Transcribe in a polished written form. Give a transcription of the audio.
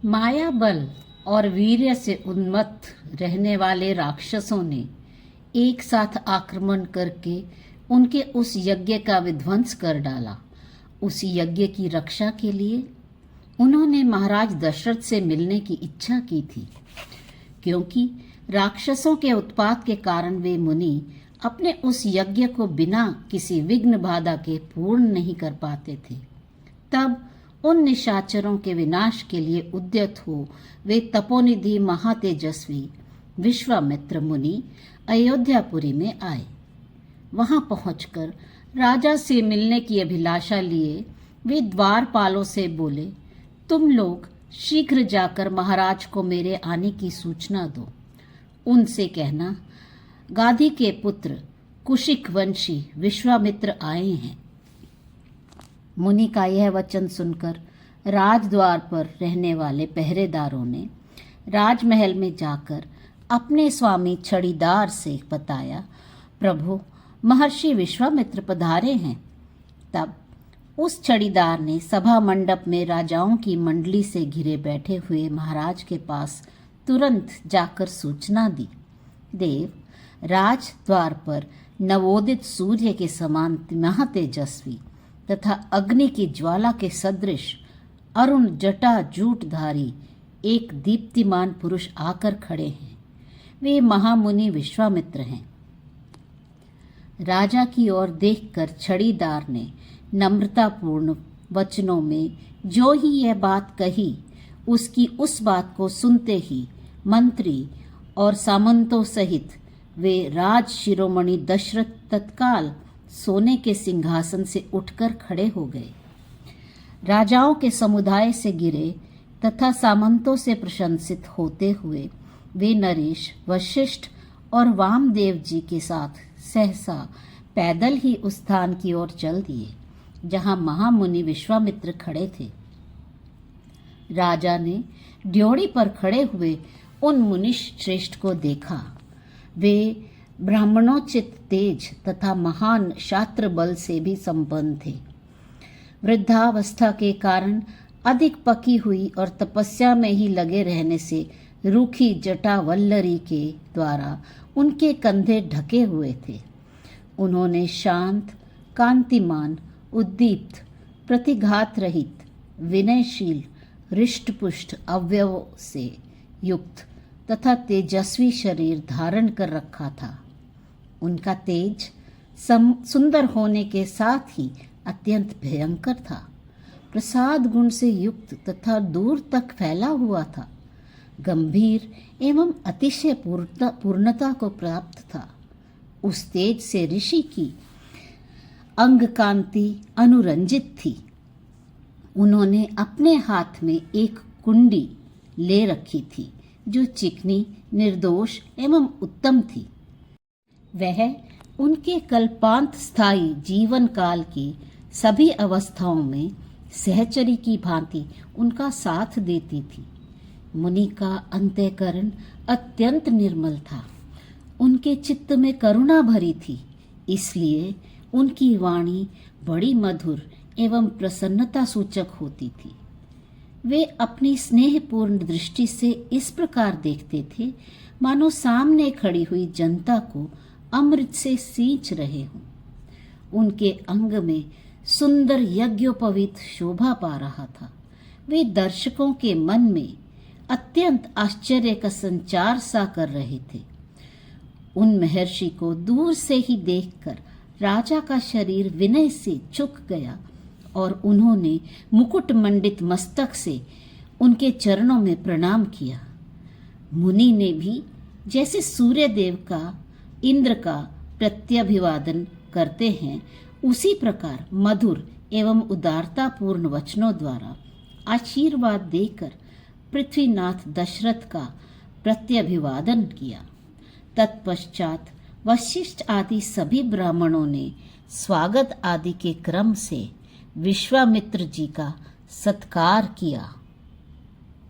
माया बल और वीर्य से उन्मत्त रहने वाले राक्षसों ने एक साथ आक्रमण करके उनके उस यज्ञ का विध्वंस कर डाला। उस यज्ञ की रक्षा के लिए उन्होंने महाराज दशरथ से मिलने की इच्छा की थी, क्योंकि राक्षसों के उत्पात के कारण वे मुनि अपने उस यज्ञ को बिना किसी विघ्न बाधा के पूर्ण नहीं कर पाते थे। तब उन निशाचरों के विनाश के लिए उद्यत हो वे तपोनिधि महातेजस्वी विश्वामित्र मुनि अयोध्यापुरी में आए। वहां पहुंचकर राजा से मिलने की अभिलाषा लिए वे द्वारपालों से बोले, तुम लोग शीघ्र जाकर महाराज को मेरे आने की सूचना दो। उनसे कहना, गाधी के पुत्र कुशिक वंशी विश्वामित्र आए हैं। मुनि का यह वचन सुनकर राजद्वार पर रहने वाले पहरेदारों ने राजमहल में जाकर अपने स्वामी छड़ीदार से बताया, प्रभु महर्षि विश्वामित्र पधारे हैं। तब उस छड़ीदार ने सभा मंडप में राजाओं की मंडली से घिरे बैठे हुए महाराज के पास तुरंत जाकर सूचना दी, देव, राज द्वार पर नवोदित सूर्य के समान महातेजस्वी तथा अग्नि की ज्वाला के सदृश अरुण जटा जूटधारी एक दीप्तिमान पुरुष आकर खड़े हैं। वे महामुनि विश्वामित्र हैं। राजा की ओर देखकर छड़ीदार ने नम्रतापूर्ण वचनों में जो ही यह बात कही, उसकी उस बात को सुनते ही मंत्री और सामंतों सहित वे राज शिरोमणि दशरथ तत्काल सोने के सिंहासन से उठकर खड़े हो गए। राजाओं के समुदाय से गिरे तथा सामंतों से प्रशंसित होते हुए वे नरेश, वशिष्ठ और वामदेव जी के साथ सहसा पैदल ही उस स्थान की ओर चल दिए जहां महामुनि विश्वामित्र खड़े थे। राजा ने ड्योढ़ी पर खड़े हुए उन मुनि श्रेष्ठ को देखा। वे ब्राह्मणोचित तेज तथा महान शास्त्र बल से भी संपन्न थे। वृद्धावस्था के कारण अधिक पकी हुई और तपस्या में ही लगे रहने से रूखी जटा वल्लरी के द्वारा उनके कंधे ढके हुए थे। उन्होंने शांत, कांतिमान, उद्दीप्त, प्रतिघात रहित, विनयशील, हृष्टपुष्ट अवयवों से युक्त तथा तेजस्वी शरीर धारण कर रखा था। उनका तेज सुंदर होने के साथ ही अत्यंत भयंकर था। प्रसाद गुण से युक्त तथा दूर तक फैला हुआ था। गंभीर एवं अतिशय पूर्णता को प्राप्त था। उस तेज से ऋषि की अंग कांति अनुरंजित थी। उन्होंने अपने हाथ में एक कुंडी ले रखी थी जो चिकनी, निर्दोष एवं उत्तम थी। वह उनके कल्पांत स्थायी जीवन काल की सभी अवस्थाओं में सहचरी की भांति उनका साथ देती थी। मुनि का अंतःकरण अत्यंत निर्मल था। उनके चित्त में करुणा भरी थी, इसलिए उनकी वाणी बड़ी मधुर एवं प्रसन्नता सूचक होती थी। वे अपनी स्नेहपूर्ण दृष्टि से इस प्रकार देखते थे मानो सामने खड़ी हुई जनता को अमृत से सींच रहे हों। उनके अंग में सुंदर यज्ञोपवीत शोभा पा रहा था। वे दर्शकों के मन में अत्यंत आश्चर्य का संचार सा कर रहे थे। उन महर्षि को दूर से ही देखकर राजा का शरीर विनय से झुक गया और उन्होंने मुकुट मंडित मस्तक से उनके चरणों में प्रणाम किया। मुनि ने भी जैसे सूर्य देव का, इंद्र का प्रत्यभिवादन करते हैं, उसी प्रकार मधुर एवं उदारतापूर्ण वचनों द्वारा आशीर्वाद देकर पृथ्वीनाथ दशरथ का प्रत्यभिवादन किया। तत्पश्चात वशिष्ठ आदि सभी ब्राह्मणों ने स्वागत आदि के क्रम से विश्वामित्र जी का सत्कार किया।